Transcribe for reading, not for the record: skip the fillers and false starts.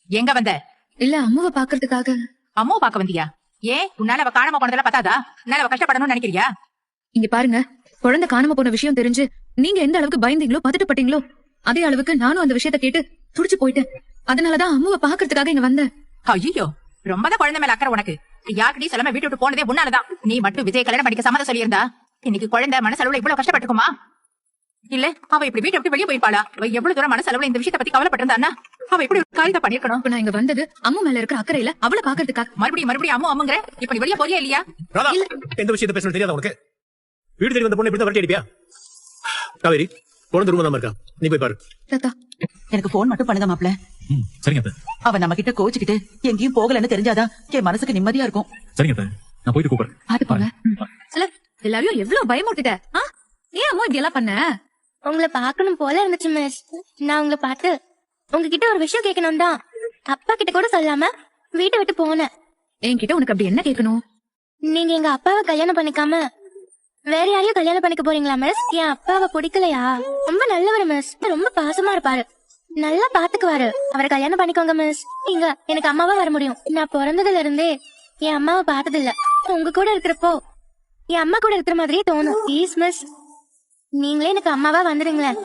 எங்க வந்த? இல்ல அம்மாவை பாக்குறதுக்காக. அம்மாவை பாக்க வந்தியா? ஏன் உன்னால அவ காணாம போனதெல்லாம் பத்தாதா? உன்னால அவ கஷ்டப்படணும்னு நினைக்கிறியா? இங்க பாருங்க, குழந்தை காணாம போன விஷயம் தெரிஞ்சு நீங்க எந்த அளவுக்கு பயந்தீங்களோ பதட்டப்பட்டீங்களோ அதே அளவுக்கு நானும் அந்த விஷயத்த கேட்டு துடிச்சு போயிட்டேன். அதனாலதான் அம்மாவை பாக்குறதுக்காக இங்க வந்தேன். ஐயோ, ரொம்பதான் குழந்தை மேல அக்கறை உனக்கு. யார்கிட்டயும் சொல்லாம வீட்டு விட்டு போனதே உன்னாலதான். நீ மட்டும் விஜய் கல்யாணம் பண்ணிக்க சம்மதம் சொல்லியிருந்தா இன்னைக்கு குழந்தை மனசளவுல இவ்வளவு கஷ்டப்பட்டுக்குமா? இல்ல அவ இப்படி வீட்டை விட்டு வெளியே போயிருப்பாளா? அவ எவ்வளவு தூரம் மனசளவுல இந்த விஷயத்தை பத்தி கவலைப்பட்டிருந்தான்னா அவ இப்படி ஒரு காரியத்தை பண்ணிருக்கணும். நான் இங்க வந்தது அம்மா மேல இருக்கிற அக்கறையில அவளை பாக்குறதுக்காக. மறுபடியும் அம்முங்கிற இப்ப நீ வெளியே போறியா இல்லையா? எந்த விஷயத்தை பேசணும் தெரியாத உனக்கு? வீடு தேடி வந்த பொண்ணு இப்படி தான் வரட்டி அடிப்பியா? காவேரி, குழந்தை ரூம் தான் இருக்கா, நீ போய் பாரு. தாத்தா, எனக்கு போன் மட்டும் பண்ணுங்க மாப்ள. சரிங்க. அவ நம்ம கிட்ட கோச்சுக்கிட்டு எங்கேயும் போகலன்னு தெரிஞ்சாதான் என் மனசுக்கு நிம்மதியா இருக்கும். சரிங்க, நான் போயிட்டு கூப்பிடுறேன். பாத்து போங்க. எல்லாரையும் எவ்வளவு பயமுறுத்திட்ட. ஏன் அம்மா இப்படி எல்லாம் பண்ண? உங்களை பாக்கணும் போல இருந்துச்சு மிஸ். நான் உங்களை பார்த்து உங்ககிட்ட ஒரு விஷயம் கேட்கணும் தான் அப்பா கிட்ட கூட சொல்லாம வீட்டை விட்டு போனேன். என்கிட்ட உனக்கு அப்படி என்ன கேட்கணும்? நீங்க எங்க அப்பாவை கல்யாணம் பண்ணிக்காம வேற யாரையும் கல்யாணம் பண்ணிக்க போறீங்களா மிஸ்? என் அப்பாவை பிடிக்கலையா? ரொம்ப நல்லவர் மிஸ், ரொம்ப பாசமா இருப்பாரு, நல்லா பாத்துக்குவாரு. அவரை கல்யாணம் பண்ணிக்கோங்க மிஸ். நீங்க எனக்கு அம்மாவா வர முடியும். நான் பிறந்ததுல இருந்தே என் அம்மாவை பார்த்தது இல்ல. உங்க கூட இருக்கிறப்போ என் அம்மா கூட இருக்கிற மாதிரியே தோணும். ப்ளீஸ் மிஸ், நீங்களே எனக்கு அம்மாவா வந்துடுங்களேன்.